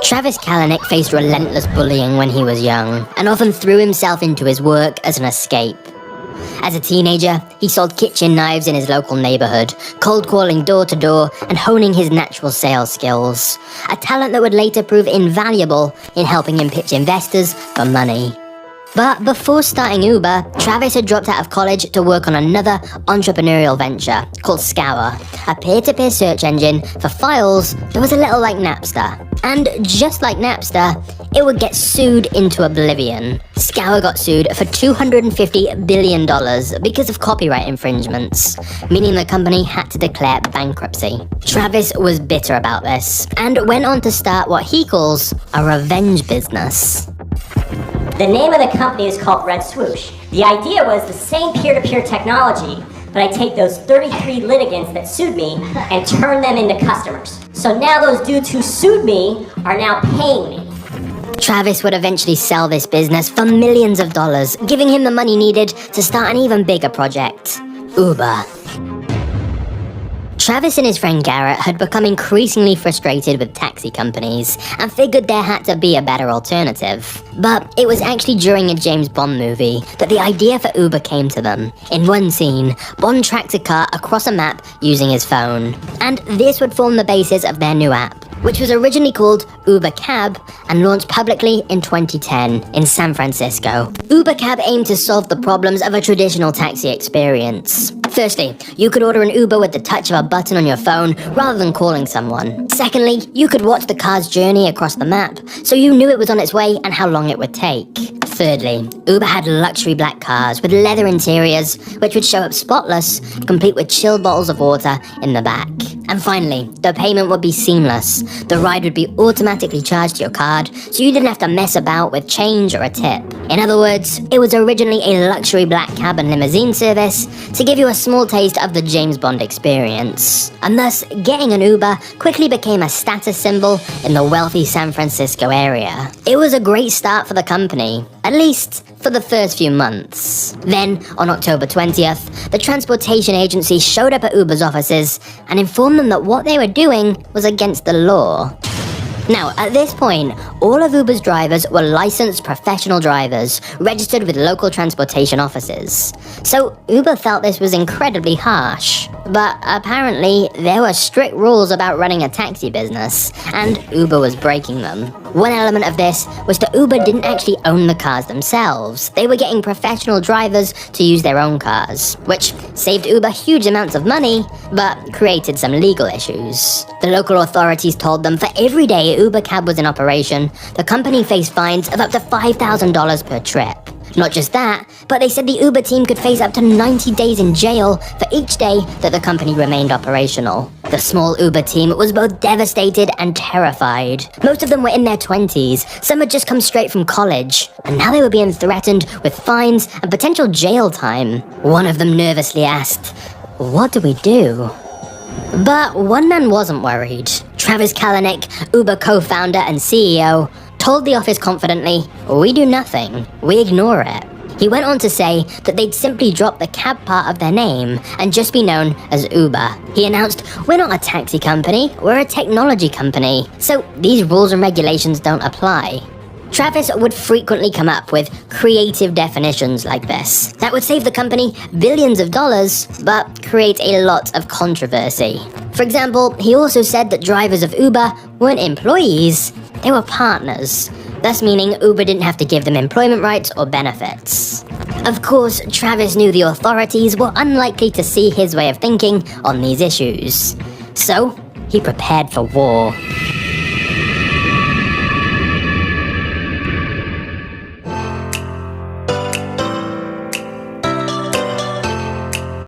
Travis Kalanick faced relentless bullying when he was young, and often threw himself into his work as an escape. As a teenager, he sold kitchen knives in his local neighborhood, cold calling door to door and honing his natural sales skills, a talent that would later prove invaluable in helping him pitch investors for money. But before starting Uber, Travis had dropped out of college to work on another entrepreneurial venture called Scour, a peer-to-peer search engine for files that was a little like Napster. And just like Napster, it would get sued into oblivion. Scour got sued for $250 billion because of copyright infringements, meaning the company had to declare bankruptcy. Travis was bitter about this, and went on to start what he calls a revenge business. The name of the company is called Red Swoosh. The idea was the same peer-to-peer technology, but I take those 33 litigants that sued me and turn them into customers. So now those dudes who sued me are now paying me. Travis would eventually sell this business for millions of dollars, giving him the money needed to start an even bigger project, Uber. Travis and his friend Garrett had become increasingly frustrated with taxi companies and figured there had to be a better alternative. But it was actually during a James Bond movie that the idea for Uber came to them. In one scene, Bond tracked a car across a map using his phone, and this would form the basis of their new app, which was originally called Uber Cab and launched publicly in 2010 in San Francisco. Uber Cab aimed to solve the problems of a traditional taxi experience. Firstly, you could order an Uber with the touch of a button on your phone rather than calling someone. Secondly, you could watch the car's journey across the map, so you knew it was on its way and how long it would take. Thirdly, Uber had luxury black cars with leather interiors, which would show up spotless, complete with chilled bottles of water in the back. And finally, the payment would be seamless. The ride would be automatically charged to your card, so you didn't have to mess about with change or a tip. In other words, it was originally a luxury black cab and limousine service to give you a small taste of the James Bond experience. And thus, getting an Uber quickly became a status symbol in the wealthy San Francisco area. It was a great start for the company, at least for the first few months. Then, on October 20th, the transportation agency showed up at Uber's offices and informed them that what they were doing was against the law. Now, at this point, all of Uber's drivers were licensed professional drivers, registered with local transportation offices. So Uber felt this was incredibly harsh. But apparently, there were strict rules about running a taxi business, and Uber was breaking them. One element of this was that Uber didn't actually own the cars themselves. They were getting professional drivers to use their own cars, which saved Uber huge amounts of money, but created some legal issues. The local authorities told them for every day Uber Cab was in operation, the company faced fines of up to $5,000 per trip. Not just that, but they said the Uber team could face up to 90 days in jail for each day that the company remained operational. The small Uber team was both devastated and terrified. Most of them were in their 20s, some had just come straight from college, and now they were being threatened with fines and potential jail time. One of them nervously asked, "What do we do?" But one man wasn't worried. Travis Kalanick, Uber co-founder and CEO, told the office confidently, "We do nothing, we ignore it." He went on to say that they'd simply drop the cab part of their name and just be known as Uber. He announced, "We're not a taxi company, we're a technology company, so these rules and regulations don't apply." Travis would frequently come up with creative definitions like this that would save the company billions of dollars, but create a lot of controversy. For example, he also said that drivers of Uber weren't employees, they were partners, thus meaning Uber didn't have to give them employment rights or benefits. Of course, Travis knew the authorities were unlikely to see his way of thinking on these issues. So, he prepared for war.